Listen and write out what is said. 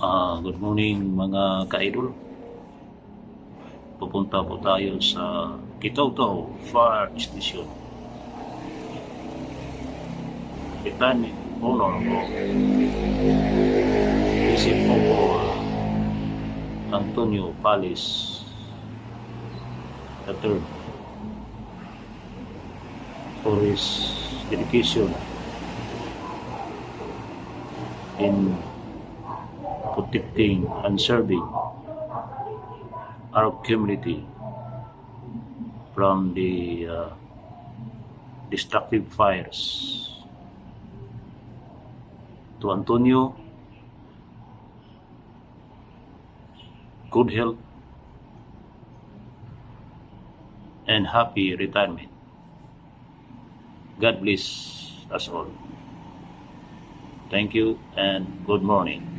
Good morning mga ka-idol. Pupunta po tayo sa Kitaw-Taw Fire Station. Retirement honor ko. Isip po po Antonio Palis III for his dedication in protecting and serving our community from the destructive fires. To Antonio, good health and happy retirement. God bless us all. Thank you and good morning.